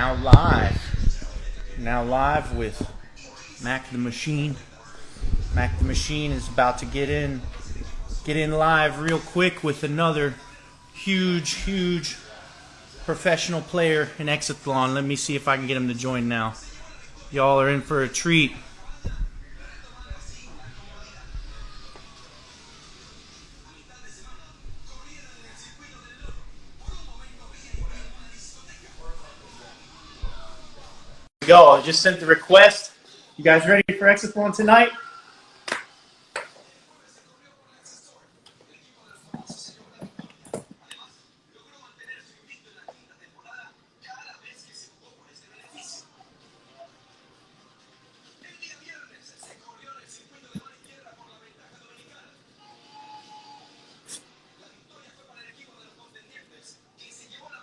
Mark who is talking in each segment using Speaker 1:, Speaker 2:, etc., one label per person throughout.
Speaker 1: Now live with Mack the Machine. Mack the Machine is about to get in live real quick with another huge professional player in Exatlón. Let me see if I can get him to join now. Y'all are in for a treat. Go. I just sent the request. You guys ready for Exatlón tonight?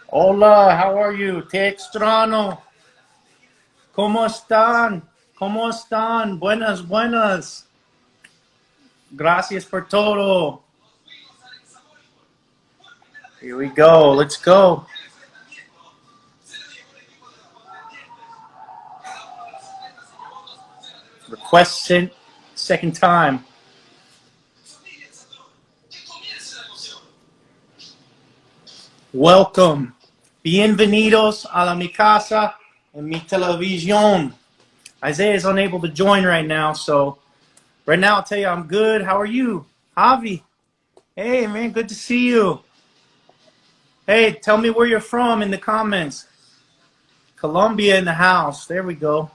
Speaker 1: Hola, how are you? Te extraño. ¿Cómo están? ¿Cómo están? Buenas. Gracias por todo. Here we go. Let's go. Request sent second time. Welcome. Bienvenidos a la mi casa en mi televisión. Isaiah is unable to join right now, so right now I'll tell you I'm good. How are you? Javi. Hey, man, good to see you. Hey, tell me where you're from in the comments. Colombia in the house. There we go.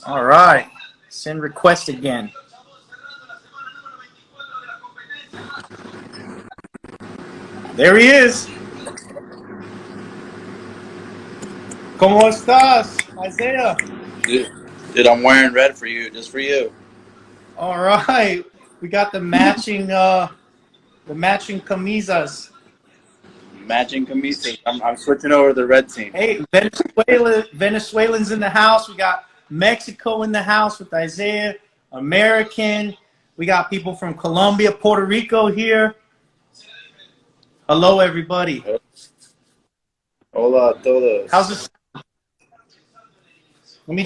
Speaker 1: All right. Send request again. There he is. ¿Cómo estás, Isaiah?
Speaker 2: Dude, I'm wearing red for you, just for you.
Speaker 1: All right. We got the matching camisas.
Speaker 2: Matching camisas. I'm switching over to the red team.
Speaker 1: Hey, Venezuelans in the house. We got Mexico in the house with Isaiah. American. We got people from Colombia, Puerto Rico here. Hello, everybody.
Speaker 2: Hola a todos.
Speaker 1: How's this? Let me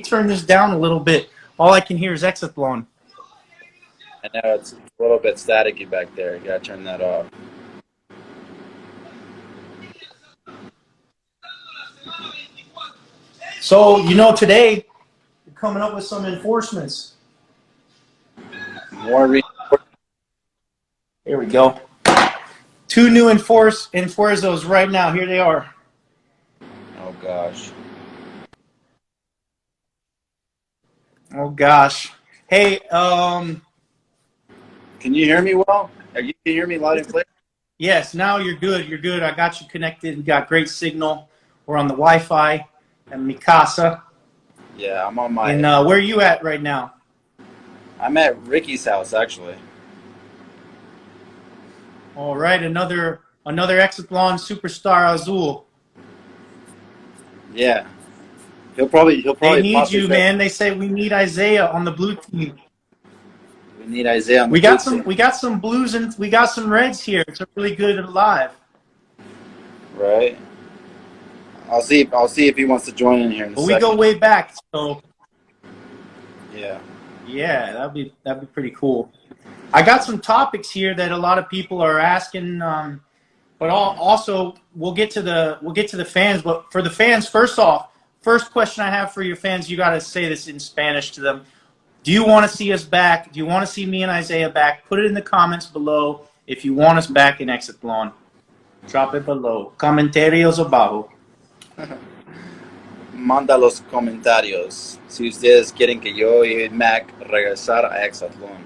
Speaker 1: turn this down a little bit. All I can hear is Exatlón.
Speaker 2: I know it's a little bit staticky back there. You gotta turn that off.
Speaker 1: So, today we're coming up with some enforcements. Here we go. 2 new enforcers right now. Here they are.
Speaker 2: Oh gosh.
Speaker 1: Oh gosh. Hey,
Speaker 2: can you hear me well? You can hear me loud and clear?
Speaker 1: Yes, now you're good. You're good. I got you connected. We got great signal. We're on the Wi-Fi at mi casa.
Speaker 2: Yeah, I'm on my.
Speaker 1: And where are you at right now?
Speaker 2: I'm at Ricky's house actually.
Speaker 1: All right, another Exatlón superstar Azul.
Speaker 2: Yeah. He'll probably.
Speaker 1: They need you, man. They say we need Isaiah on the blue team.
Speaker 2: We need Isaiah on the
Speaker 1: We
Speaker 2: blue
Speaker 1: got some blues and we got some reds here. It's a really good live.
Speaker 2: Right. I'll see if he wants to join in here in a second.
Speaker 1: We go way back, so
Speaker 2: yeah.
Speaker 1: Yeah, that'd be pretty cool. I got some topics here that a lot of people are asking, but also we'll get to the fans. But for the fans, first question I have for your fans, you got to say this in Spanish to them. Do you want to see us back? Do you want to see me and Isaiah back? Put it in the comments below if you want us back in Exatlón. Drop it below. Comentarios abajo.
Speaker 2: Manda los comentarios si ustedes quieren que yo y Mac regresar a Exatlón.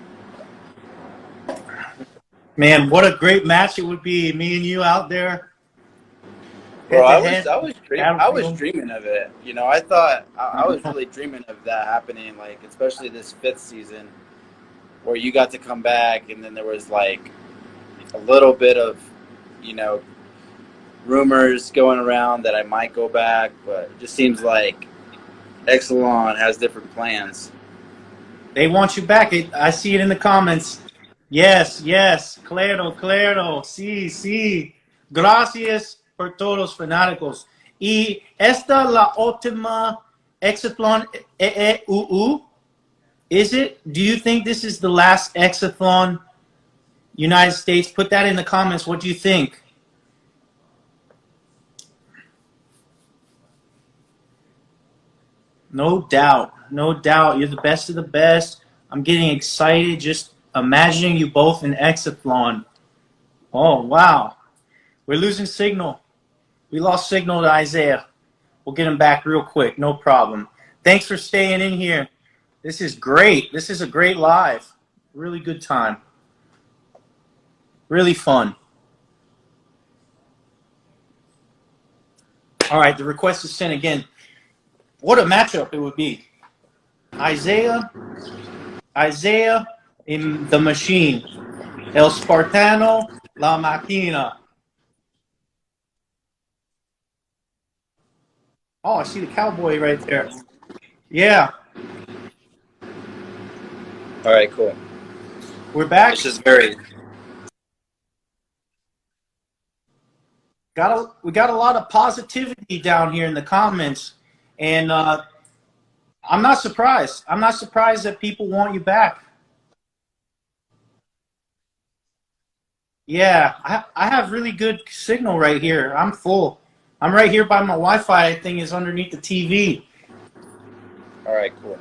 Speaker 1: Man, what a great match it would be, me and you out there.
Speaker 2: Bro, I was dreaming of it. I thought I was really dreaming of that happening, like especially this 5th season, where you got to come back, and then there was like a little bit of, rumors going around that I might go back, but it just seems like Exatlón has different plans.
Speaker 1: They want you back. I see it in the comments. Yes, claro, sí. Gracias por todos fanáticos. Y esta la última Exatlón EEUU. Is it? Do you think this is the last Exatlón United States? Put that in the comments. What do you think? No doubt. No doubt. You're the best of the best. I'm getting excited just imagining you both in Exatlón. Oh, wow. We're losing signal. We lost signal to Isaiah. We'll get him back real quick. No problem. Thanks for staying in here. This is great. This is a great live. Really good time. Really fun. All right, the request is sent again. What a matchup it would be. Isaiah in the machine. El Spartano, La Máquina. Oh, I see the cowboy right there. Yeah.
Speaker 2: All right, cool.
Speaker 1: We're back.
Speaker 2: This is very...
Speaker 1: We got a lot of positivity down here in the comments. And I'm not surprised. I'm not surprised that people want you back. Yeah, I have really good signal right here. I'm full. I'm right here by my Wi-Fi thing is underneath the TV.
Speaker 2: All right, cool.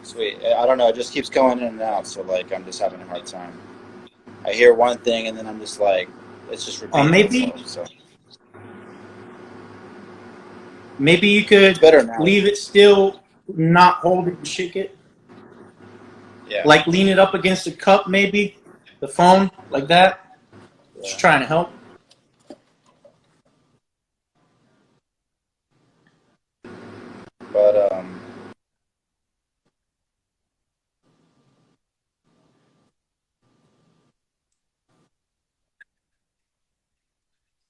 Speaker 2: Sweet. I don't know. It just keeps going in and out. So, like, I'm just having a hard time. I hear one thing, and then I'm just like, it's just repeating
Speaker 1: maybe
Speaker 2: itself, so.
Speaker 1: Maybe you could leave it still, not hold it and shake it.
Speaker 2: Yeah.
Speaker 1: Like lean it up against the cup, maybe. The phone, like that. Yeah. Just trying to help.
Speaker 2: But,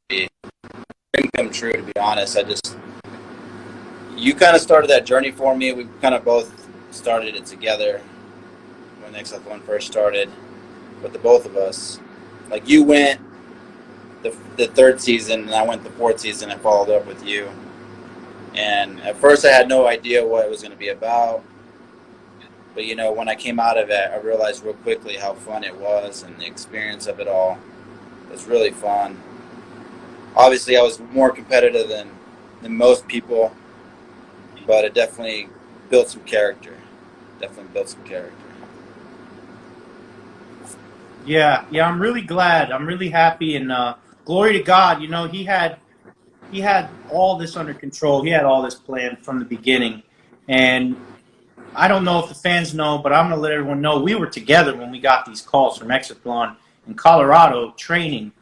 Speaker 2: dream come true, to be honest. You kind of started that journey for me. We kind of both started it together when Exatlón first started, but the both of us. Like, you went the third season, and I went the fourth season and followed up with you. And at first I had no idea what it was going to be about. But, you know, when I came out of it, I realized real quickly how fun it was, and the experience of it all was really fun. Obviously, I was more competitive than most people, but it definitely built some character.
Speaker 1: Yeah, I'm really glad. I'm really happy, and glory to God. You know, he had all this under control. He had all this planned from the beginning, and I don't know if the fans know, but I'm gonna let everyone know we were together when we got these calls from Exatlón in Colorado, training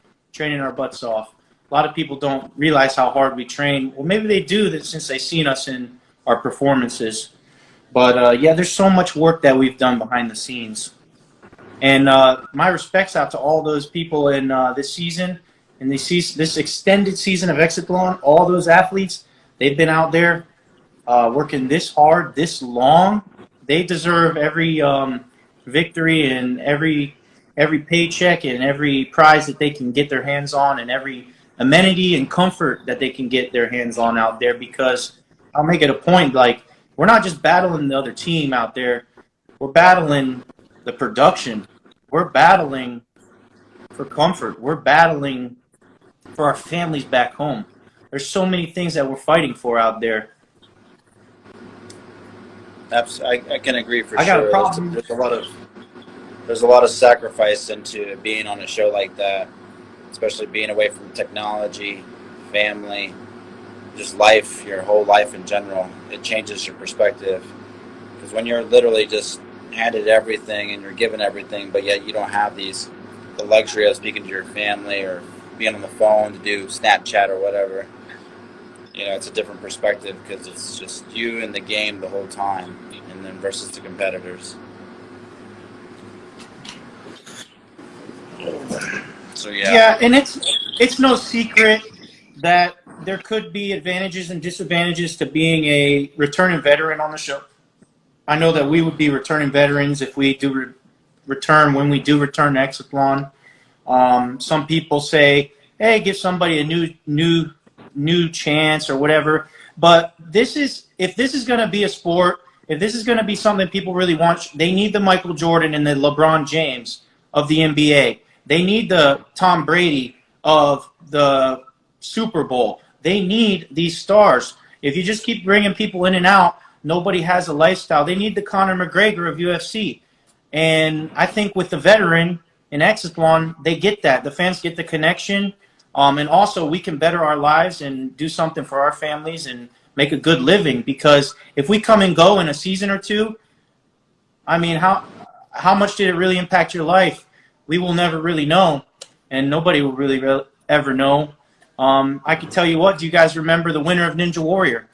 Speaker 1: our butts off. A lot of people don't realize how hard we train. Well, maybe they do since they've seen us in our performances. But, yeah, there's so much work that we've done behind the scenes. And my respects out to all those people in this season, in this extended season of Exatlón, all those athletes, they've been out there working this hard, this long. They deserve every victory and every paycheck and every prize that they can get their hands on and every amenity and comfort that they can get their hands on out there, because I'll make it a point, like, we're not just battling the other team out there. We're battling the production. We're battling for comfort. We're battling for our families back home. There's so many things that we're fighting for out there.
Speaker 2: Absolutely. I can agree for sure.
Speaker 1: I got a problem.
Speaker 2: There's a lot of sacrifice into being on a show like that, especially being away from technology, family, just life, your whole life in general. It changes your perspective. Because when you're literally just handed everything and you're given everything, but yet you don't have the luxury of speaking to your family or being on the phone to do Snapchat or whatever, you know, it's a different perspective because it's just you in the game the whole time, and then versus the competitors. So
Speaker 1: yeah, and it's no secret that there could be advantages and disadvantages to being a returning veteran on the show. I know that we would be returning veterans if we do return when we do return to Exatlón. Some people say hey, give somebody a new chance or whatever. But if this is going to be a sport, if this is going to be something people really want, they need the Michael Jordan and the LeBron James of the NBA. They need the Tom Brady of the Super Bowl. They need these stars. If you just keep bringing people in and out, nobody has a lifestyle. They need the Conor McGregor of UFC. And I think with the veteran in Exatlón, they get that. The fans get the connection. And also, we can better our lives and do something for our families and make a good living. Because if we come and go in a season or two, I mean, how much did it really impact your life? We will never really know, and nobody will really ever know. I can tell you what, do you guys remember the winner of Ninja Warrior?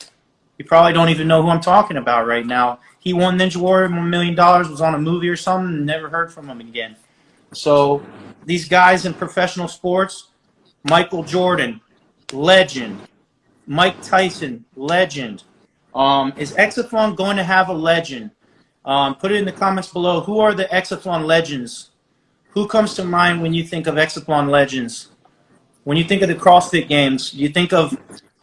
Speaker 1: You probably don't even know who I'm talking about right now. He won Ninja Warrior, $1 million, was on a movie or something, and never heard from him again. So these guys in professional sports, Michael Jordan, legend. Mike Tyson, legend. Is Exatlón going to have a legend? Put it in the comments below. Who are the Exatlón legends? Who comes to mind when you think of Exatlón legends? When you think of the CrossFit Games, do you think of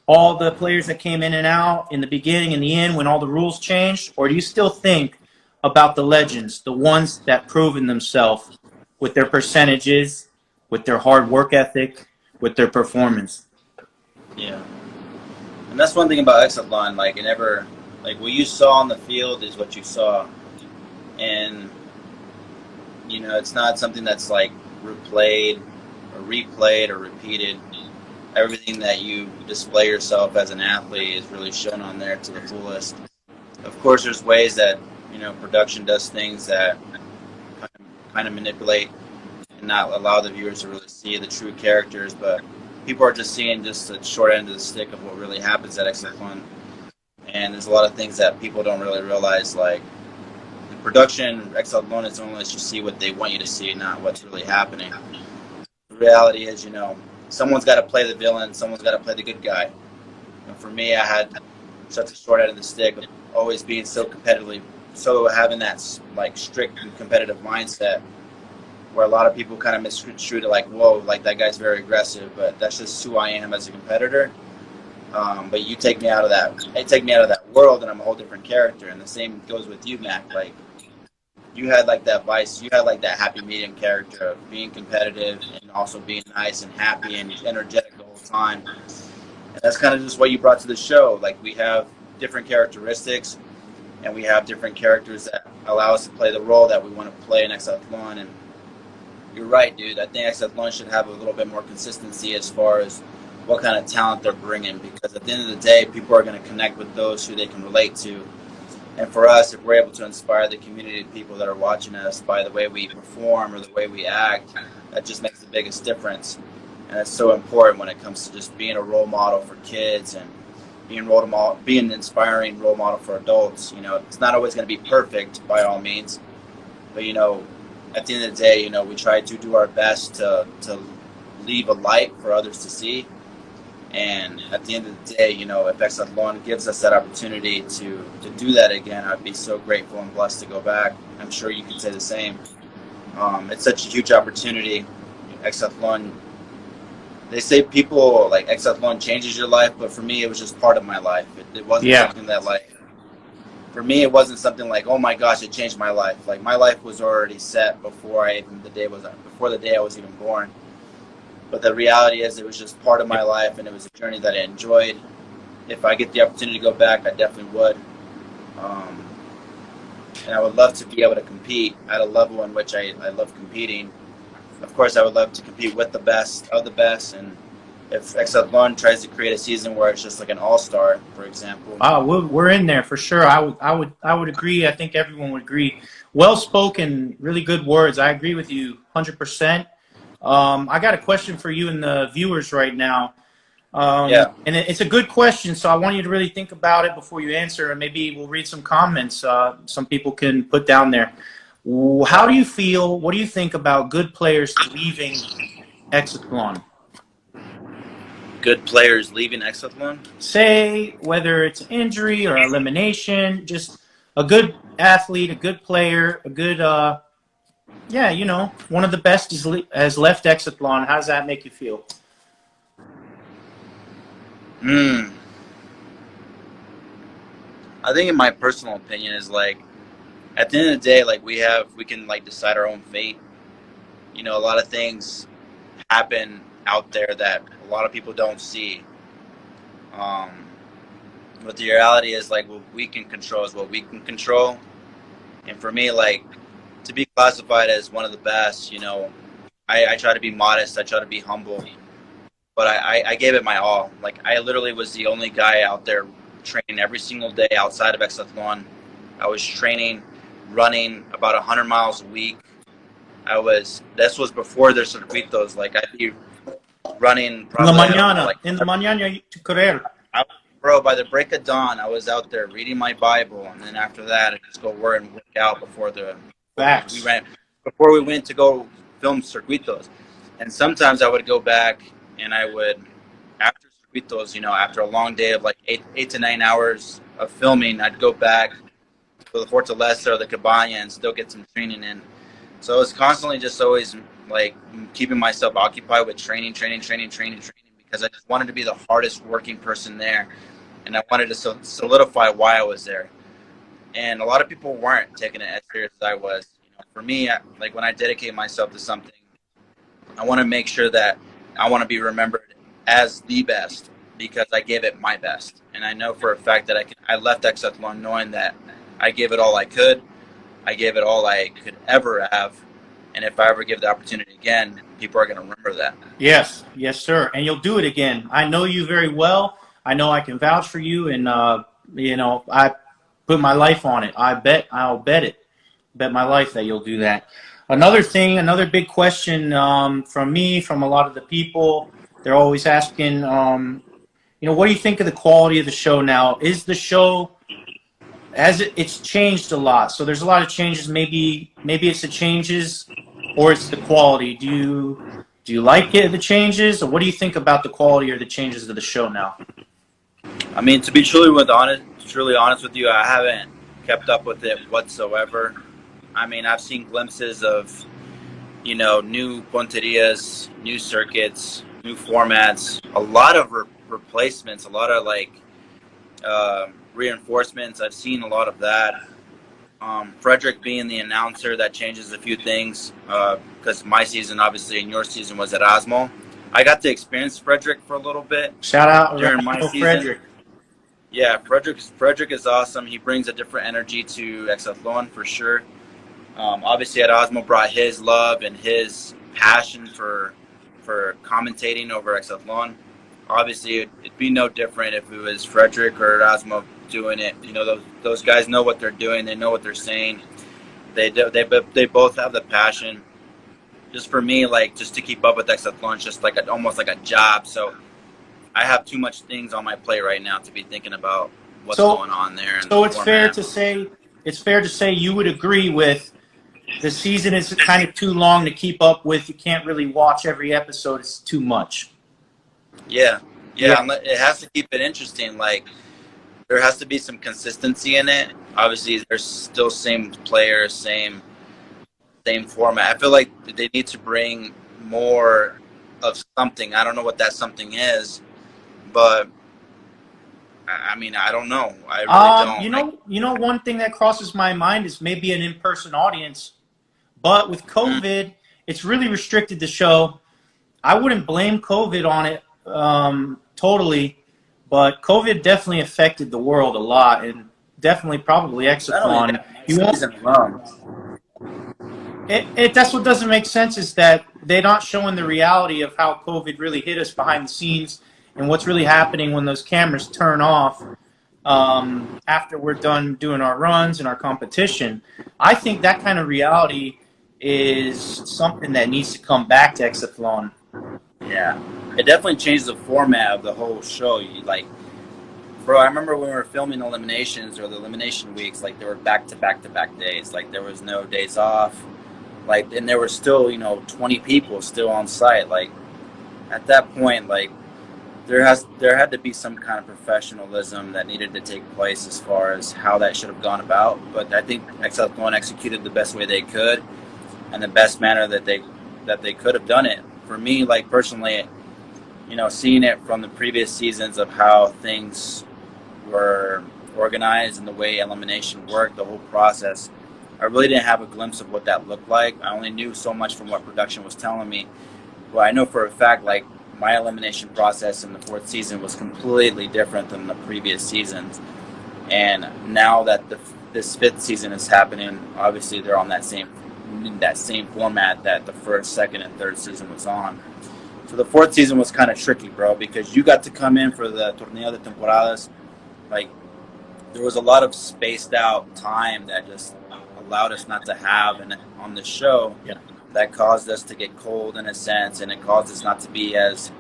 Speaker 1: all the players that came in and out in the beginning and the end when all the rules changed? Or do you still think about the legends, the ones that proven themselves with their percentages, with their hard work ethic, with their performance?
Speaker 3: Yeah. And that's one thing about Exatlón, like what you saw on the field is what you saw. And, you know, it's not something that's like replayed or repeated. Everything that you display yourself as an athlete is really shown on there to the fullest. Of course, there's ways that, you know, production does things that kind of manipulate and not allow the viewers to really see the true characters, but people are just seeing just the short end of the stick of what really happens at Exatlón. And there's a lot of things that people don't really realize, like the production, Exatlón is only lets you see what they want you to see, not what's really happening. The reality is, you know, someone's got to play the villain, someone's got to play the good guy. And for me, I had such a short end of the stick of always being so competitively, so having that like strict and competitive mindset, where a lot of people kind of misconstrued it like, whoa, like that guy's very aggressive, but that's just who I am as a competitor. But you take me out of that world, and I'm a whole different character. And the same goes with you, Mack. Like, you had like that vice, you had like that happy medium character of being competitive and also being nice and happy and energetic the whole time. And that's kind of just what you brought to the show. Like, we have different characteristics, and we have different characters that allow us to play the role that we want to play in Exatlón. And you're right, dude. I think Exatlón should have a little bit more consistency as far as what kind of talent they're bringing, because at the end of the day, people are going to connect with those who they can relate to. And for us, if we're able to inspire the community of people that are watching us by the way we perform or the way we act, that just makes the biggest difference. And it's so important when it comes to just being a role model for kids and being an inspiring role model for adults. You know, it's not always going to be perfect by all means, but, you know, at the end of the day, you know, we try to do our best to leave a light for others to see. And at the end of the day, you know, if Exatlón gives us that opportunity to do that again, I'd be so grateful and blessed to go back. I'm sure you can say the same. It's such a huge opportunity. Exatlón, they say people, like, Exatlón changes your life, but for me, it was just part of my life. It wasn't something that, like, for me, it wasn't something like, oh my gosh, it changed my life. Like, my life was already set before the day I was even born. But the reality is, it was just part of my life, and it was a journey that I enjoyed. If I get the opportunity to go back, I definitely would. And I would love to be able to compete at a level in which I love competing. Of course, I would love to compete with the best of the best. And if Exatlón tries to create a season where it's just like an all-star, for example.
Speaker 1: We're in there for sure. I would agree. I think everyone would agree. Well spoken, really good words. I agree with you 100%. I got a question for you and the viewers right now. And it's a good question, so I want you to really think about it before you answer, and maybe we'll read some comments some people can put down there. How do you feel, what do you think about good players leaving Exatlón?
Speaker 3: Good players leaving Exatlón?
Speaker 1: Say whether it's injury or elimination, just a good athlete, a good player, a good yeah, you know, one of the best has left Exatlón. How does that make you feel?
Speaker 3: Hmm. I think in my personal opinion is like, at the end of the day, like we can like decide our own fate. You know, a lot of things happen out there that a lot of people don't see. Um, but the reality is like what we can control is what we can control. And for me, like to be classified as one of the best, you know, I try to be modest. I try to be humble, but I gave it my all. Like I literally was the only guy out there training every single day outside of Exatlón. I was training, running about 100 miles a week. This was before their circuitos. Like I'd be running probably
Speaker 1: in the mañana to correr.
Speaker 3: Bro, by the break of dawn, I was out there reading my Bible, and then after that, I just go work out before we went to go film circuitos. And sometimes I would go back, and I would, after circuitos, you know, after a long day of like 8 to 9 hours of filming, I'd go back to the Fortaleza or the Cabana and still get some training in. So it was constantly just always like keeping myself occupied with training, because I just wanted to be the hardest working person there, and I wanted to solidify why I was there. And a lot of people weren't taking it as serious as I was. You know, for me, like when I dedicate myself to something, I want to make sure that I want to be remembered as the best because I gave it my best. And I know for a fact that I left Exatlón knowing that I gave it all I could. I gave it all I could ever have. And if I ever give the opportunity again, people are going to remember that.
Speaker 1: Yes, sir. And you'll do it again. I know you very well. I know I can vouch for you. And, you know, I put my life on it. I'll bet my life that you'll do that. Another big question from me, from a lot of the people, they're always asking, you know, what do you think of the quality of the show now? Is the show, it's changed a lot. So there's a lot of changes. Maybe it's the changes or it's the quality. Do you like it, the changes, or what do you think about the quality or the changes of the show now?
Speaker 3: I mean, to be truly honest with you, I haven't kept up with it whatsoever. I mean, I've seen glimpses of, you know, new punterias, new circuits, new formats, a lot of replacements, a lot of like reinforcements. I've seen a lot of that. Frederick being the announcer, that changes a few things because my season, obviously, and your season was at Osmo. I got to experience Frederick for a little bit.
Speaker 1: Shout out
Speaker 3: during my season.
Speaker 1: Frederick.
Speaker 3: Yeah, Frederick is awesome. He brings a different energy to Exatlón for sure. Obviously, at Osmo, brought his love and his passion for commentating over Exatlón. Obviously, it'd be no different if it was Frederick or Osmo doing it. You know, those guys know what they're doing. They know what they're saying. They both have the passion. Just for me, like, just to keep up with Exatlón, it's just like almost like a job. So I have too much things on my plate right now to be thinking about what's going on there.
Speaker 1: So it's fair to say you would agree with the season is kind of too long to keep up with. You can't really watch every episode. It's too much.
Speaker 3: Yeah. It has to keep it interesting. Like, there has to be some consistency in it. Obviously, there's still same players, same format. I feel like they need to bring more of something. I don't know what that something is, but I mean, I don't know. I really don't.
Speaker 1: You know, one thing that crosses my mind is maybe an in-person audience, but with COVID, it's really restricted the show. I wouldn't blame COVID on it totally, but COVID definitely affected the world a lot, and definitely probably Exatlón. That's what doesn't make sense is that they're not showing the reality of how COVID really hit us behind the scenes and what's really happening when those cameras turn off after we're done doing our runs and our competition. I think that kind of reality is something that needs to come back to Exatlón.
Speaker 3: Yeah, it definitely changed the format of the whole show. Bro, I remember when we were filming eliminations or the elimination weeks, like there were back-to-back days. Like there was no days off. Like, and there were still, 20 people still on site. Like at that point, like there had to be some kind of professionalism that needed to take place as far as how that should have gone about. But I think Exatlón executed the best way they could and the best manner that they could have done it. For me, like personally, seeing it from the previous seasons of how things were organized and the way elimination worked, the whole process, I really didn't have a glimpse of what that looked like. I only knew so much from what production was telling me. Well, I know for a fact, like, my elimination process in the fourth season was completely different than the previous seasons. And now that this fifth season is happening, obviously they're on that same format that the first, second, and third season was on. So the fourth season was kind of tricky, bro, because you got to come in for the Torneo de Temporadas. Like, there was a lot of spaced out time that just allowed us not to have on the show.
Speaker 1: Yeah.
Speaker 3: That caused us to get cold in a sense, and it caused us not to be as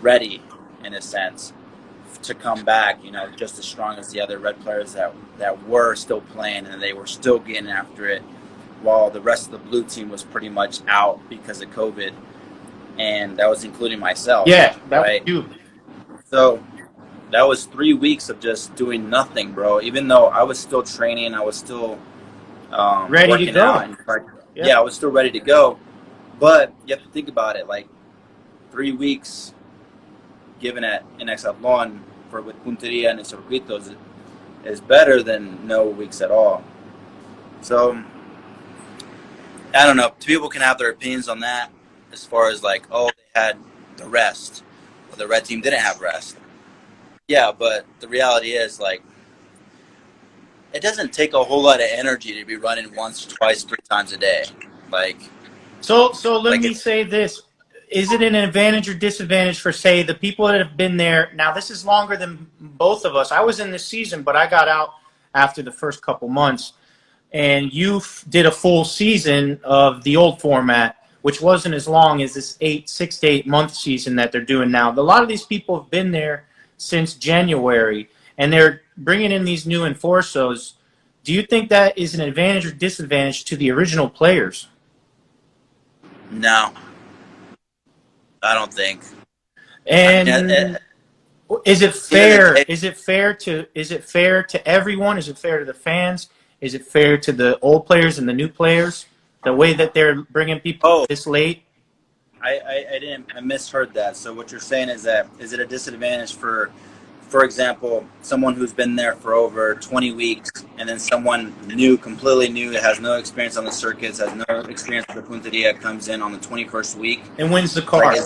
Speaker 3: ready in a sense to come back, just as strong as the other red players that were still playing, and they were still getting after it, while the rest of the blue team was pretty much out because of COVID, and that was including myself.
Speaker 1: Yeah, that
Speaker 3: right?
Speaker 1: was you.
Speaker 3: So that was 3 weeks of just doing nothing, bro. Even though I was still training, I was still
Speaker 1: ready to go.
Speaker 3: Yeah, I was still ready to go. But you have to think about it, like 3 weeks given in Exatlón with Punteria and Circuitos is better than no weeks at all. So I don't know. People can have their opinions on that as far as like, oh, they had the rest. Well, the red team didn't have rest. Yeah, but the reality is, like, it doesn't take a whole lot of energy to be running once, twice, 3 times a day. Like,
Speaker 1: so let me say this. Is it an advantage or disadvantage for, say, the people that have been there? Now, this is longer than both of us. I was in this season, but I got out after the first couple months. And you did a full season of the old format, which wasn't as long as this 6 to 8 month season that they're doing now. A lot of these people have been there since January, and they're bringing in these new enforcers. Do you think that is an advantage or disadvantage to the original players?
Speaker 3: No, I don't think.
Speaker 1: And is it fair? Is it fair to everyone? Is it fair to the fans? Is it fair to the old players and the new players? The way that they're bringing people this late?
Speaker 3: I misheard that. So what you're saying is that, is it a disadvantage for example, someone who's been there for over 20 weeks, and then someone new, completely new, that has no experience on the circuits, has no experience with the Punteria, comes in on the 21st week
Speaker 1: and wins the car?
Speaker 3: Like,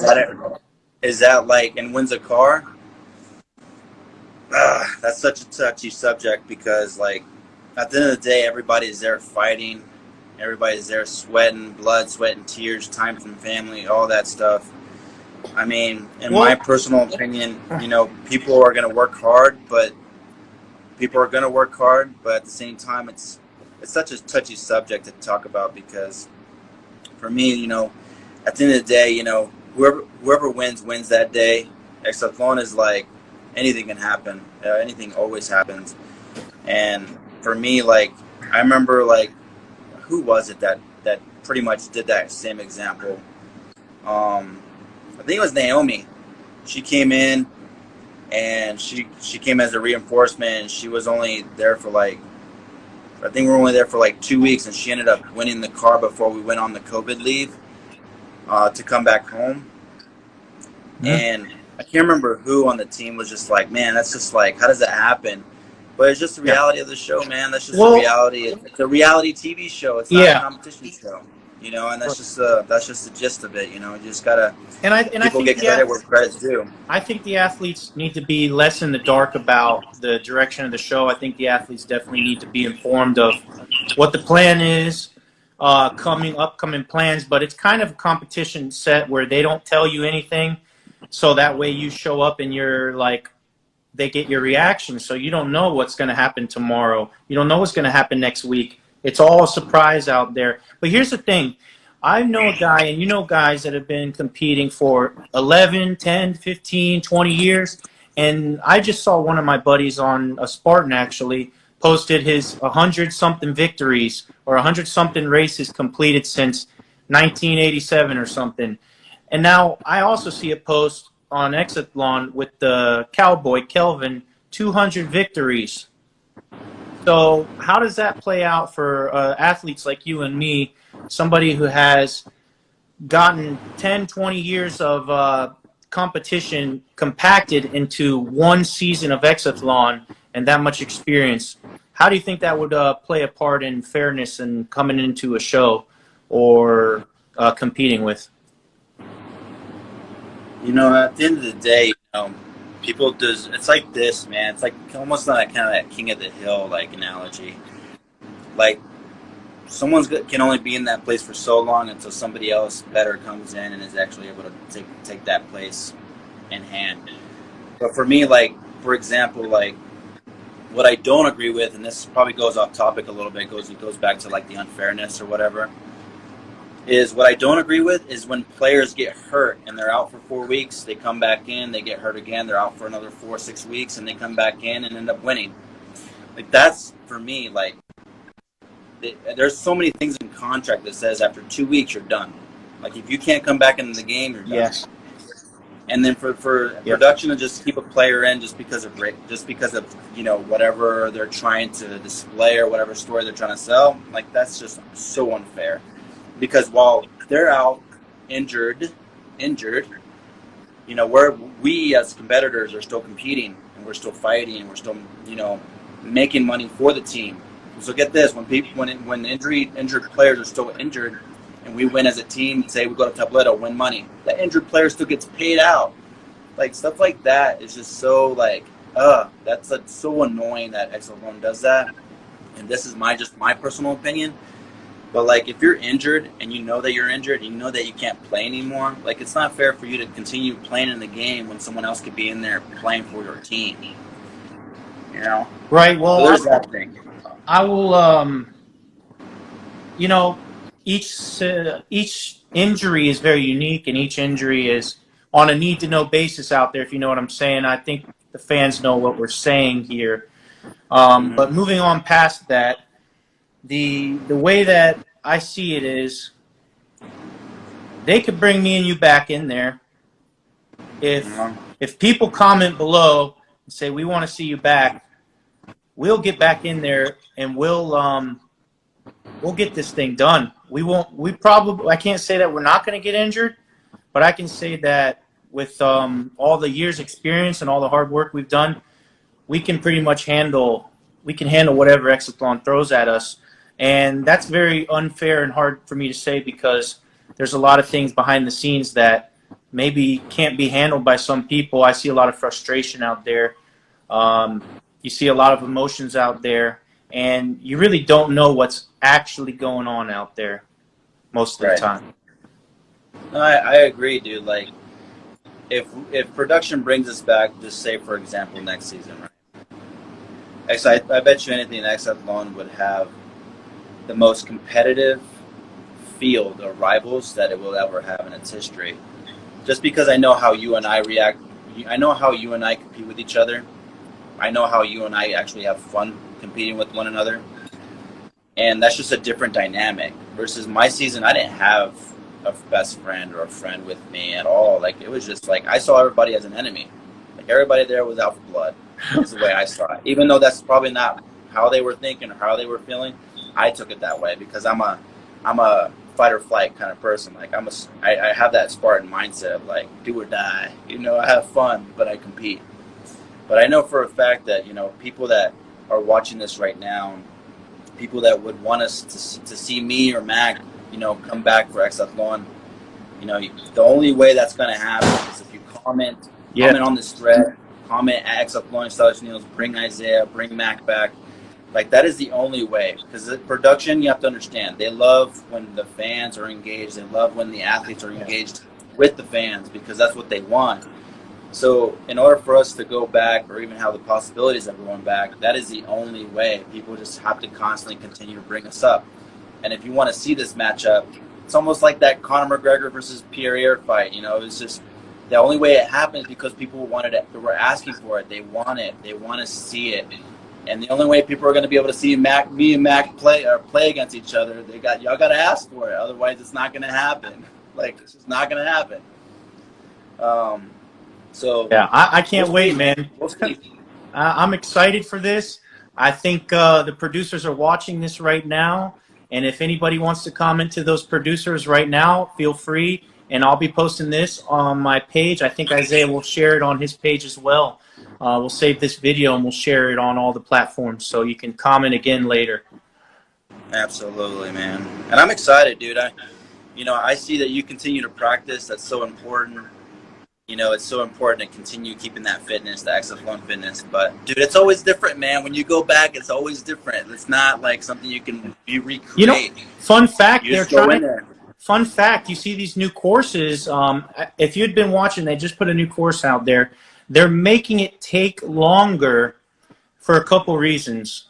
Speaker 3: is that like, and wins a car? That's such a touchy subject, because like, at the end of the day, everybody's there fighting. Everybody's there sweating, blood, sweat, and tears, time from family, all that stuff. I mean, in my personal opinion, people are going to work hard, but at the same time, it's such a touchy subject to talk about, because for me, at the end of the day, whoever wins that day. Exatlón is like, anything can happen. Anything always happens. And for me, like, I remember, like, who was it that pretty much did that same example? I think it was Naomi. She came in, and she came as a reinforcement, and she was only there for like, I think we were only there for like 2 weeks, and she ended up winning the car before we went on the COVID leave to come back home. Mm-hmm. And I can't remember who on the team was just like, man, that's just like, how does that happen? But it's just the reality of the show, man. That's just the reality. It's a reality TV show. It's not a competition show, and that's just the gist of it. You just gotta. And I think get credit where credit's due.
Speaker 1: I think the athletes need to be less in the dark about the direction of the show. I think the athletes definitely need to be informed of what the plan is, upcoming plans. But it's kind of a competition set where they don't tell you anything, so that way you show up and you're like, they get your reaction. So you don't know what's going to happen tomorrow. You don't know what's going to happen next week. It's all a surprise out there. But here's the thing. I know a guy, and guys that have been competing for 11, 10, 15, 20 years. And I just saw one of my buddies on a Spartan actually posted his 100-something victories or 100-something races completed since 1987 or something. And now I also see a post on Exatlón with the cowboy Kelvin, 200 victories. So how does that play out for athletes like you and me, somebody who has gotten 10, 20 years of competition compacted into one season of Exatlon and that much experience, how do you think that would play a part in fairness and coming into a show or competing with?
Speaker 3: You know, at the end of the day, people does. It's like this, man. It's like almost like kind of that king of the hill like analogy. Like someone's can only be in that place for so long until somebody else better comes in and is actually able to take that place in hand. But for me, like for example, like what I don't agree with, and this probably goes off topic a little bit, goes back to like the unfairness or whatever, is what I don't agree with is when players get hurt and they're out for 4 weeks, they come back in, they get hurt again, they're out for another 4 or 6 weeks, and they come back in and end up winning. Like that's for me, like there's so many things in contract that says after 2 weeks you're done. Like if you can't come back into the game, you're done.
Speaker 1: Yes.
Speaker 3: And then for production to just keep a player in just because of whatever they're trying to display or whatever story they're trying to sell, like that's just so unfair. Because while they're out injured, we as competitors are still competing and we're still fighting and we're still making money for the team. So get this: when injured players are still injured, and we win as a team, say we go to Tableto, win money, that injured player still gets paid out. Like stuff like that is just so that's so annoying that Exatlón does that. And this is my personal opinion. But like if you're injured and you know that you're injured, you know that you can't play anymore. Like it's not fair for you to continue playing in the game when someone else could be in there playing for your team. You know?
Speaker 1: Right. Well,
Speaker 3: so there's that thing.
Speaker 1: I will. Each injury is very unique, and each injury is on a need-to-know basis out there. If you know what I'm saying, I think the fans know what we're saying here. But moving on past that, the way that I see it is, they could bring me and you back in there. If people comment below and say we want to see you back, we'll get back in there and we'll get this thing done. I can't say that we're not going to get injured, but I can say that with all the years experience and all the hard work we've done, we can pretty much handle whatever Exatlón throws at us. And that's very unfair and hard for me to say because there's a lot of things behind the scenes that maybe can't be handled by some people. I see a lot of frustration out there. You see a lot of emotions out there, and you really don't know what's actually going on out there most of the time.
Speaker 3: No, I agree, dude. Like, if production brings us back, just say, for example, next season, right? I bet you anything Exatlón would have the most competitive field of rivals that it will ever have in its history. Just because I know how you and I react. I know how you and I compete with each other. I know how you and I actually have fun competing with one another. And that's just a different dynamic. Versus my season, I didn't have a best friend or a friend with me at all. Like, it was just like, I saw everybody as an enemy. Like, everybody there was out for blood. That's the way I saw it. Even though that's probably not how they were thinking or how they were feeling, I took it that way because I'm a fight or flight kind of person. Like, I have that Spartan mindset of like, do or die. I have fun, but I compete. But I know for a fact that, people that are watching this right now, people that would want us to see me or Mack, come back for Exatlón, the only way that's going to happen is if you comment on this thread, comment at Exatlón Estados Unidos, bring Isaiah, bring Mack back. Like, that is the only way. Because the production, you have to understand, they love when the fans are engaged. They love when the athletes are engaged with the fans because that's what they want. So in order for us to go back or even have the possibilities of going back, that is the only way. People just have to constantly continue to bring us up. And if you want to see this matchup, it's almost like that Conor McGregor versus Pierre fight. It's just the only way it happens because people wanted it. They were asking for it. They want it. They want to see it. And the only way people are going to be able to see me and Mack play against each other, y'all got to ask for it. Otherwise, it's not going to happen. Like, it's just not going to happen. So
Speaker 1: yeah, I can't wait, man. I'm excited for this. I think the producers are watching this right now, And if anybody wants to comment to those producers right now, feel free. And I'll be posting this on my page. I think Isaiah will share it on his page as well. We'll save this video and we'll share it on all the platforms so you can comment again later.
Speaker 3: Absolutely, man. And I'm excited, dude. I see that you continue to practice. That's so important. It's so important to continue keeping that fitness, the Exatlón fitness. But, dude, it's always different, man. When you go back, it's always different. It's not like something you can recreate.
Speaker 1: Fun fact, Fun fact, you see these new courses. If you'd been watching, they just put a new course out there. They're making it take longer for a couple reasons.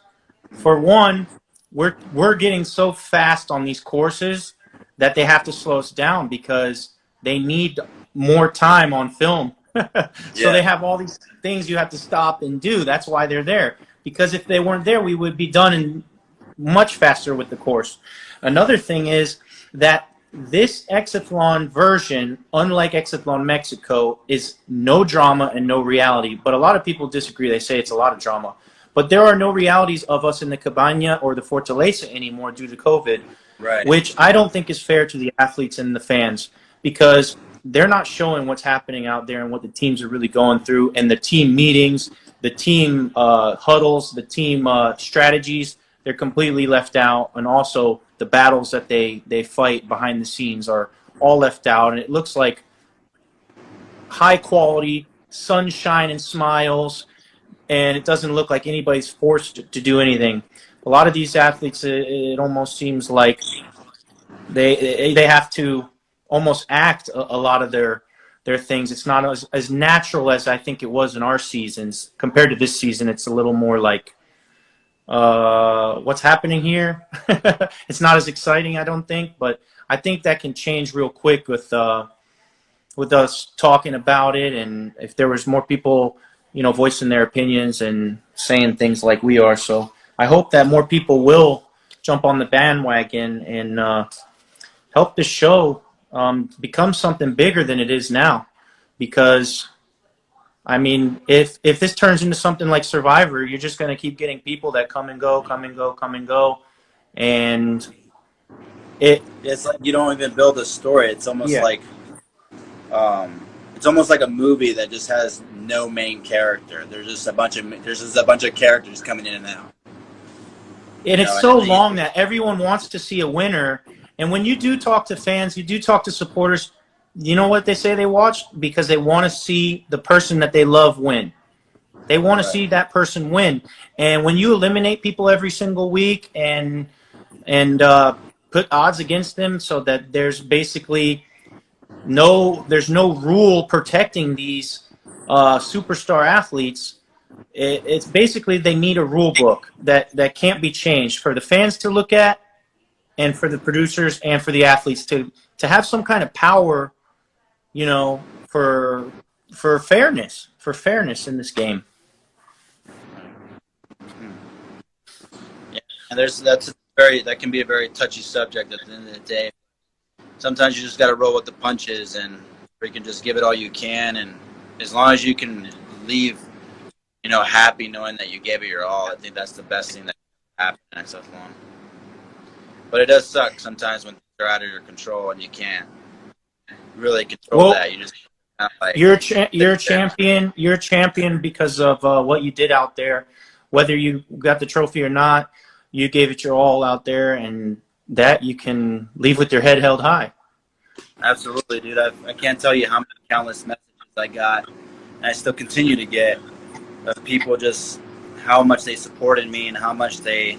Speaker 1: For one, we're getting so fast on these courses that they have to slow us down because they need more time on film. So they have all these things you have to stop and do. That's why they're there. Because if they weren't there, we would be done in much faster with the course. Another thing is that this Exatlón version, unlike Exatlón Mexico, is no drama and no reality. But a lot of people disagree. They say it's a lot of drama. But there are no realities of us in the Cabana or the Fortaleza anymore due to COVID,
Speaker 3: right?
Speaker 1: Which I don't think is fair to the athletes and the fans because they're not showing what's happening out there and what the teams are really going through and the team meetings, the team huddles, the team strategies. They're completely left out, and also the battles that they fight behind the scenes are all left out. And it looks like high quality, sunshine and smiles, and it doesn't look like anybody's forced to do anything. A lot of these athletes, it almost seems like they have to almost act a lot of their things. It's not as natural as I think it was in our seasons. Compared to this season, it's a little more like, what's happening here? It's not as exciting, I don't think, but I think that can change real quick with us talking about it, and if there was more people, voicing their opinions and saying things like we are. So I hope that more people will jump on the bandwagon and help the show become something bigger than it is now. Because, I mean, if this turns into something like Survivor, you're just going to keep getting people that come and go, and
Speaker 3: it's like you don't even build a story. It's almost like it's almost like a movie that just has no main character. There's just a bunch of characters coming in and out.
Speaker 1: And it's so long that everyone wants to see a winner. And when you do talk to fans, you do talk to supporters, you know what they say they watch? Because they want to see the person that they love win. They want to see that person win. And when you eliminate people every single week and put odds against them so that there's basically there's no rule protecting these superstar athletes, it's basically they need a rule book that can't be changed for the fans to look at, and for the producers and for the athletes to have some kind of power, for fairness in this game.
Speaker 3: Yeah, and that can be a very touchy subject at the end of the day. Sometimes you just got to roll with the punches, and you can just give it all you can, and as long as you can leave, happy knowing that you gave it your all, I think that's the best thing that can happen in Exatlón. But it does suck sometimes when things are out of your control and you can't really control that. You just
Speaker 1: you're a champion. You're a champion because of what you did out there. Whether you got the trophy or not, you gave it your all out there, and that you can leave with your head held high.
Speaker 3: Absolutely, dude. I can't tell you how many countless messages I got, and I still continue to get, of people just how much they supported me and how much they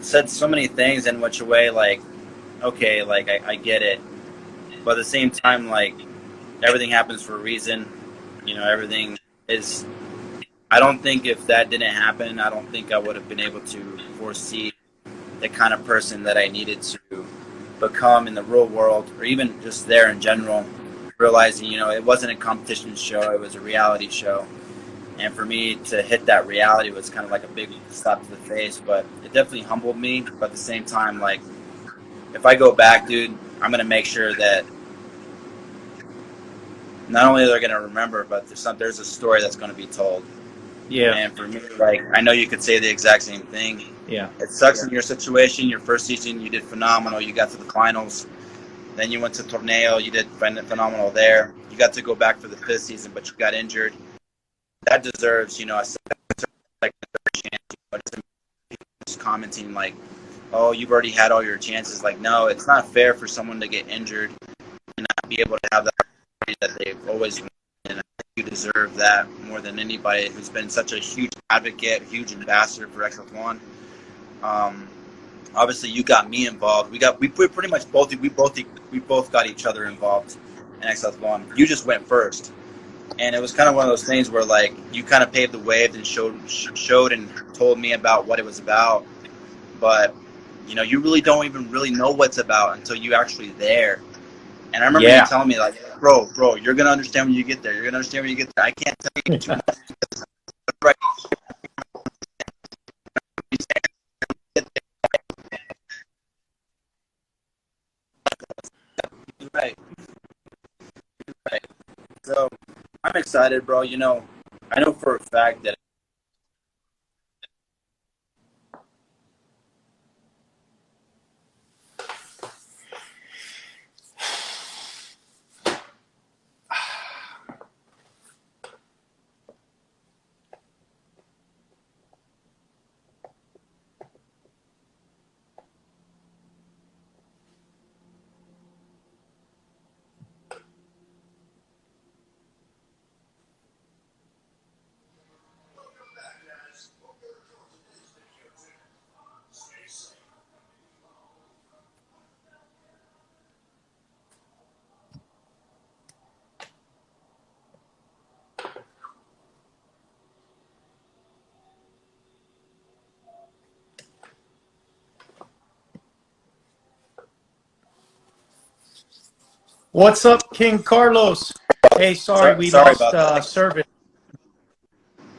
Speaker 3: said so many things in which a way, like, okay, like I get it, but at the same time, like, everything happens for a reason. Everything is. I don't think if that didn't happen, I don't think I would have been able to foresee the kind of person that I needed to become in the real world, or even just there in general, realizing, it wasn't a competition show, it was a reality show. And for me to hit that reality was kind of like a big slap to the face, but it definitely humbled me. But at the same time, like, if I go back, dude, I'm going to make sure that not only they're going to remember, but there's a story that's going to be told.
Speaker 1: Yeah.
Speaker 3: And for me, like, I know you could say the exact same thing,
Speaker 1: Yeah.
Speaker 3: It sucks in your situation. Your first season, you did phenomenal. You got to the finals. Then you went to Torneo. You did phenomenal there. You got to go back for the fifth season, but you got injured. That deserves, a second chance. Just commenting like, "Oh, you've already had all your chances." Like, no, it's not fair for someone to get injured and not be able to have that opportunity that they've always wanted. And I think you deserve that more than anybody who's been such a huge advocate, huge ambassador for Exatlón. Obviously, you got me involved. We pretty much both got each other involved in Exatlón. You just went first, and it was kind of one of those things where like you kind of paved the way and showed and told me about what it was about, but you really don't even really know what's about until you actually there. And I remember you telling me like, bro, you're gonna understand when you get there. You're gonna understand when you get there. I can't tell you too much. Right. Right. So I'm excited, bro. I know for a fact that
Speaker 1: What's up, King Carlos? Hey, sorry we
Speaker 3: sorry
Speaker 1: lost service.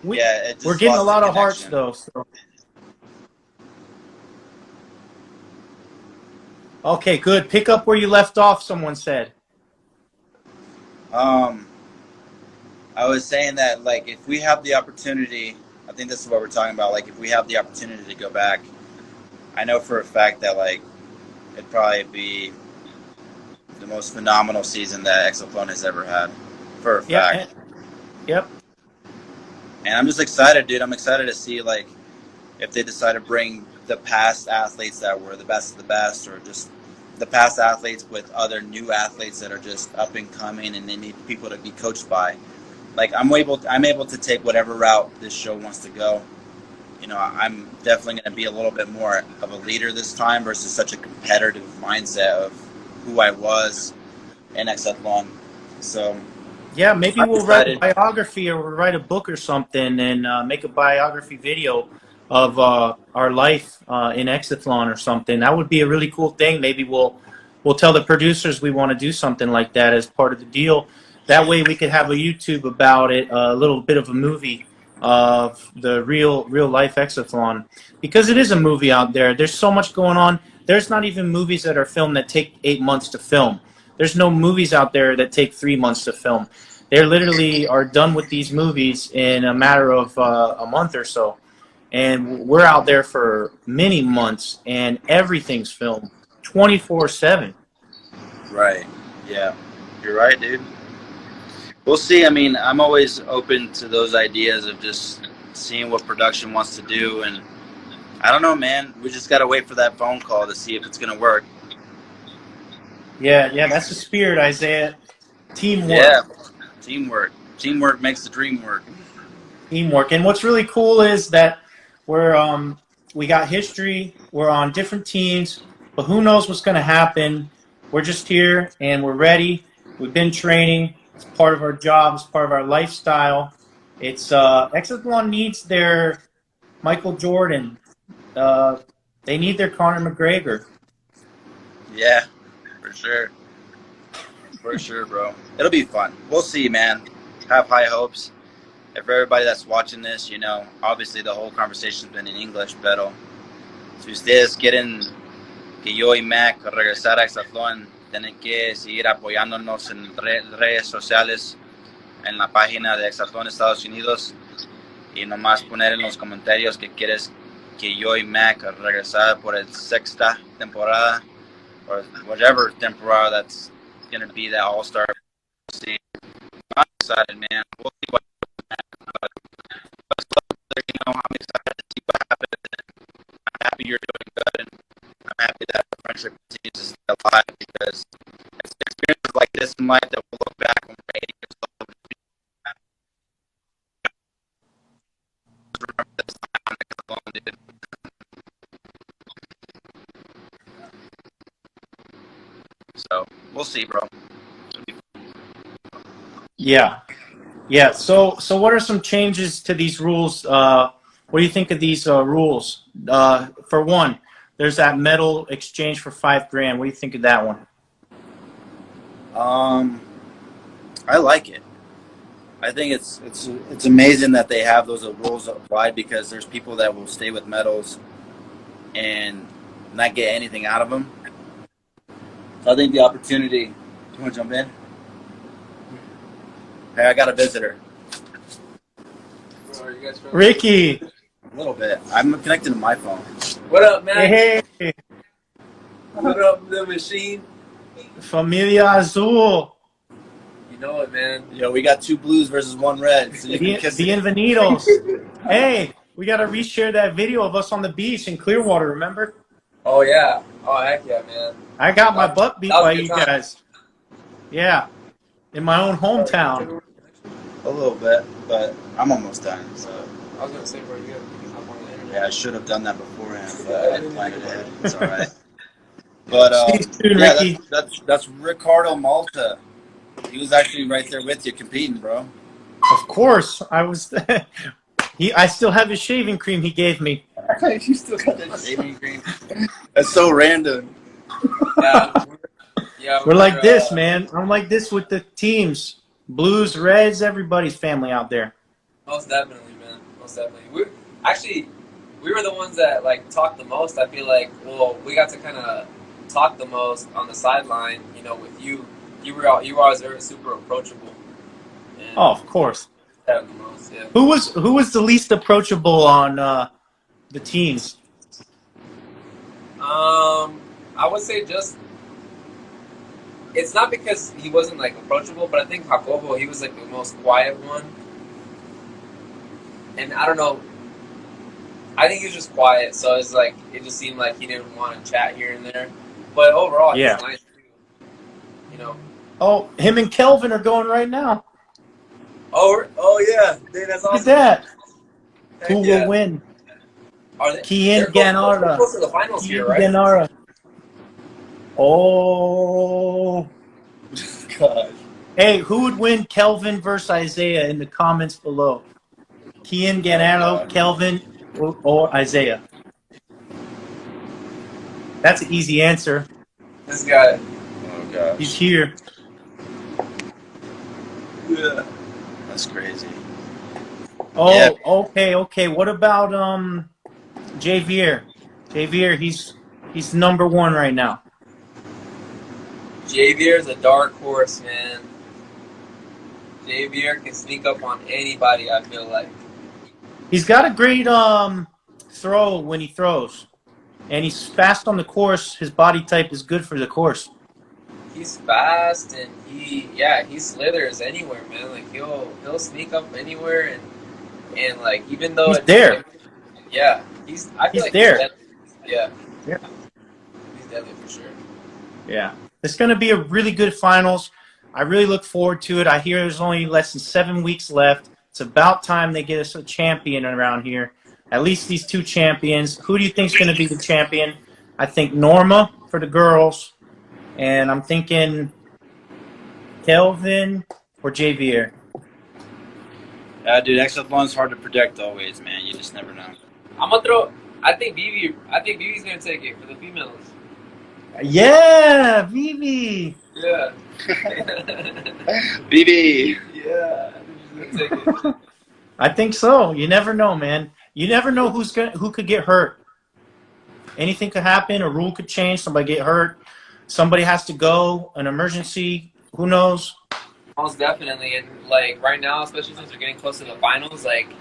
Speaker 1: We're getting a lot of hearts though. So. Okay, good. Pick up where you left off. Someone said.
Speaker 3: I was saying that like if we have the opportunity, I think this is what we're talking about. Like if we have the opportunity to go back, I know for a fact that like it'd probably be the most phenomenal season that Exatlón has ever had, for a fact.
Speaker 1: Yep.
Speaker 3: And I'm just excited, dude. I'm excited to see like if they decide to bring the past athletes that were the best of the best, or just the past athletes with other new athletes that are just up and coming, and they need people to be coached by. Like I'm able to take whatever route this show wants to go. I'm definitely going to be a little bit more of a leader this time versus such a competitive mindset of who I was in Exatlón. So
Speaker 1: yeah, maybe we'll write a biography or we'll write a book or something and make a biography video of our life in Exatlón or something. That would be a really cool thing. Maybe we'll tell the producers we want to do something like that as part of the deal. That way we could have a YouTube about it, a little bit of a movie of the real life Exatlón, because it is a movie out there. There's so much going on. There's not even movies that are filmed that take 8 months to film. There's no movies out there that take 3 months to film. They literally are done with these movies in a matter of a month or so. And we're out there for many months, and everything's filmed 24/7.
Speaker 3: Right. Yeah. You're right, dude. We'll see. I mean, I'm always open to those ideas of just seeing what production wants to do. And I don't know, man. We just got to wait for that phone call to see if it's going to work.
Speaker 1: Yeah, that's the spirit, Isaiah. Teamwork.
Speaker 3: Yeah, teamwork. Teamwork makes the dream work.
Speaker 1: Teamwork. And what's really cool is that we got history. We're on different teams, but who knows what's going to happen. We're just here, and we're ready. We've been training. It's part of our job. It's part of our lifestyle. It's Exatlón needs their Michael Jordan. They need their Conor McGregor.
Speaker 3: Yeah, for sure. For sure, bro. It'll be fun. We'll see, man. Have high hopes. If everybody that's watching this, obviously the whole conversation's been in English, pero si ustedes quieren que yo y Mack regresar a Exatlón, tienen que seguir apoyándonos en redes sociales, en la página de Exatlón Estados Unidos, y nomás poner en los comentarios que quieres que yo y Mack regresar por el sexta temporada, or whatever temporada that's going to be that All-Star. I'm excited, man. We'll see what happens. But, I'm excited to see what happens. I'm happy you're doing good, and I'm happy that the friendship continues to stay alive, because it's experiences like this in life that we'll look back when we're 80 years old. Remember this time alone, dude. So we'll see, bro.
Speaker 1: Yeah. Yeah. So what are some changes to these rules? What do you think of these rules? For one, there's that medal exchange for $5,000. What do you think of that one?
Speaker 3: I like it. I think it's amazing that they have those rules applied, because there's people that will stay with medals and not get anything out of them. So I think the opportunity. You want to jump in? Hey, I got a visitor.
Speaker 4: Bro, are you guys friendly?
Speaker 1: Ricky.
Speaker 3: A little bit. I'm connected to my phone.
Speaker 4: What up, man?
Speaker 1: Hey.
Speaker 4: What up, the machine?
Speaker 1: Familia Azul.
Speaker 4: You know it, man.
Speaker 3: Yo, we got 2 blues versus 1 red. So you can kiss it.
Speaker 1: Bienvenidos. Hey, we got to reshare that video of us on the beach in Clearwater, remember?
Speaker 4: Oh, yeah. Oh, heck yeah, man.
Speaker 1: I got my butt beat
Speaker 4: that was
Speaker 1: by
Speaker 4: a good
Speaker 1: you
Speaker 4: time.
Speaker 1: guys. Yeah. In my own hometown.
Speaker 3: A little bit, but I'm almost done. So
Speaker 4: I was going to say, bro, you can hop on the internet.
Speaker 3: yeah, I should have done that beforehand, but I didn't plan it ahead. It's all right. But
Speaker 1: See you soon,
Speaker 3: yeah,
Speaker 1: Ricky.
Speaker 3: that's Ricardo Malta. He was actually right there with you competing, bro.
Speaker 1: Of course, I was. I still have his shaving cream he gave me.
Speaker 3: You still got that shaving cream? That's so random.
Speaker 1: We're like this, man. I'm like this with the teams. Blues, Reds, everybody's family out there.
Speaker 4: Most definitely, man. Most definitely. We were the ones that like talked the most. I feel like, well, we got to kind of talk the most on the sideline. You know, with you, you were always very super approachable. And
Speaker 1: Oh, of course.
Speaker 4: the most, yeah.
Speaker 1: Who was the least approachable on the teams?
Speaker 4: I would say just. It's not because he wasn't like approachable, but I think Jacobo, he was like the most quiet one. And I don't know. I think he was just quiet, so it's like it just seemed like he didn't want to chat here and there. But overall,
Speaker 1: Yeah.
Speaker 4: he's nice too. You know.
Speaker 1: Oh, him and Kelvin are going right now.
Speaker 4: Oh yeah, dude, that's
Speaker 1: Look
Speaker 4: awesome.
Speaker 1: at that.
Speaker 4: Heck
Speaker 1: Who
Speaker 4: yeah.
Speaker 1: will win?
Speaker 4: Are they?
Speaker 1: Kian
Speaker 4: They're close
Speaker 1: Ganara.
Speaker 4: to the finals here, right?
Speaker 1: Ganara. Oh.
Speaker 3: Gosh.
Speaker 1: Hey, who would win Kelvin versus Isaiah in the comments below? Kian Ganaro, Kelvin, or Isaiah? That's an easy answer.
Speaker 4: This guy.
Speaker 3: Oh gosh.
Speaker 1: He's here.
Speaker 4: Yeah.
Speaker 3: That's crazy.
Speaker 1: Oh,
Speaker 3: Yeah.
Speaker 1: okay. What about Javier? Javier, he's number 1 right now.
Speaker 4: Javier's a dark horse, man. Javier can sneak up on anybody, I feel like.
Speaker 1: He's got a great throw when he throws. And he's fast on the course. His body type is good for the course.
Speaker 4: He's fast and he slithers anywhere, man. Like he'll sneak up anywhere and like even though
Speaker 1: He's
Speaker 4: it's
Speaker 1: there.
Speaker 4: Yeah. I feel
Speaker 1: He's
Speaker 4: like
Speaker 1: there.
Speaker 4: He's yeah.
Speaker 1: Yeah.
Speaker 4: He's deadly for sure.
Speaker 1: Yeah. It's going to be a really good finals. I really look forward to it. I hear there's only less than 7 weeks left. It's about time they get us a champion around here. At least these 2 champions. Who do you think is going to be the champion? I think Norma for the girls. And I'm thinking Kelvin or Javier.
Speaker 3: Dude, Exatlon's hard to predict always, man. You just never know.
Speaker 4: I think Vivi's gonna take it for the females.
Speaker 1: Yeah, Vivi.
Speaker 4: Yeah.
Speaker 3: BB.
Speaker 4: Yeah. She's gonna take it.
Speaker 1: I think so. You never know, man. You never know who could get hurt. Anything could happen. A rule could change. Somebody get hurt. Somebody has to go. An emergency. Who knows?
Speaker 4: Most definitely, and like right now, especially since we're getting close to the finals, like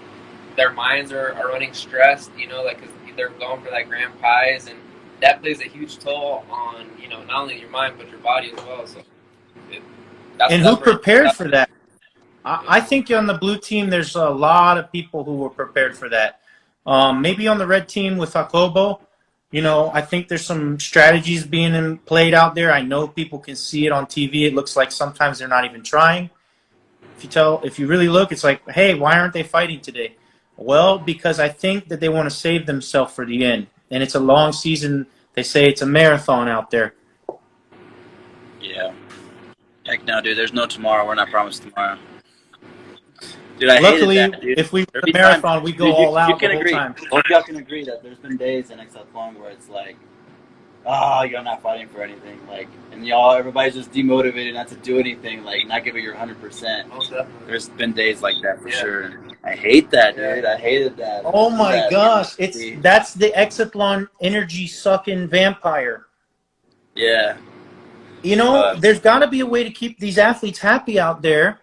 Speaker 4: their minds are running stressed. You know, like 'cause, they're going for that grand prize, and that plays a huge toll on, you know, not only your mind but your body as well. So,
Speaker 1: and who prepared for that? I think on the blue team, there's a lot of people who were prepared for that. Maybe on the red team with Jacobo, you know, I think there's some strategies being played out there. I know people can see it on TV. It looks like sometimes they're not even trying. If you really look, it's like, hey, why aren't they fighting today? Well, because I think that they want to save themselves for the end. And it's a long season. They say it's a marathon out there.
Speaker 3: Yeah. Heck no, dude. There's no tomorrow. We're not promised tomorrow. Dude, I
Speaker 1: Luckily,
Speaker 3: hated that, dude.
Speaker 1: if we win the marathon, we go all out the whole time.
Speaker 3: Both y'all can agree that there's been days in Exatlón where it's like, oh, you're not fighting for anything. Like, and everybody's just demotivated not to do anything, like not give it your 100%. There's been days like that for sure. I hate that, dude. I hated that.
Speaker 1: Oh my gosh. That's the Exatlón energy sucking vampire.
Speaker 3: Yeah.
Speaker 1: You know, there's got to be a way to keep these athletes happy out there.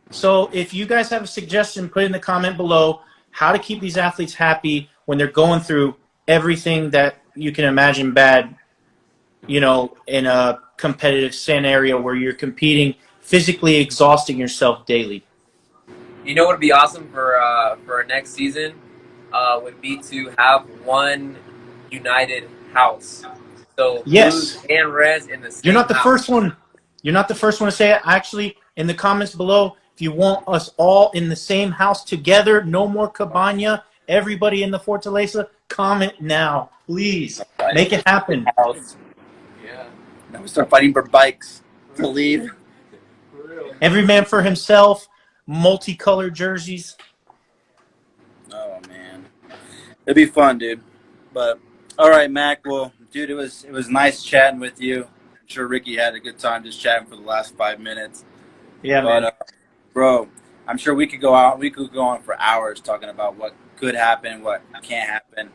Speaker 1: So if you guys have a suggestion, put it in the comment below how to keep these athletes happy when they're going through everything that you can imagine bad, you know, in a competitive scenario where you're competing, physically exhausting yourself daily.
Speaker 4: You know what would be awesome for next season would be to have one united house. So
Speaker 1: yes,
Speaker 4: blues and reds in the same
Speaker 1: You're not the
Speaker 4: house.
Speaker 1: first one. You're not the first one to say it. Actually, in the comments below, if you want us all in the same house together, no more cabana, everybody in the Fortaleza, comment now. Please. Make it happen.
Speaker 4: Yeah.
Speaker 3: Now we start fighting for bikes to leave.
Speaker 1: Every man for himself, multicolored jerseys.
Speaker 3: Oh, man. It'd be fun, dude. But, all right, Mac. Well, dude, it was nice chatting with you. I'm sure Ricky had a good time just chatting for the last 5 minutes.
Speaker 1: Yeah, man.
Speaker 3: Bro, I'm sure we could go on for hours talking about what could happen, what can't happen.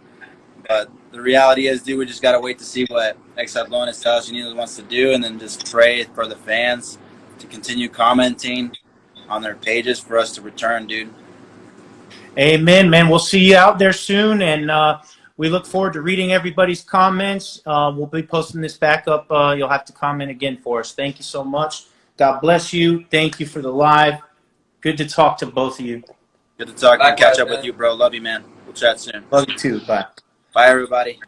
Speaker 3: But the reality is, dude, we just got to wait to see what Exatlón Estados Unidos wants to do, and then just pray for the fans to continue commenting on their pages for us to return, dude.
Speaker 1: Amen, man. We'll see you out there soon, and we look forward to reading everybody's comments. We'll be posting this back up. You'll have to comment again for us. Thank you so much. God bless you. Thank you for the live. Good to talk to both of you.
Speaker 3: Good to talk and catch up with you, bro. Love you, man. We'll chat soon.
Speaker 1: Love you too. Bye.
Speaker 3: Bye, everybody.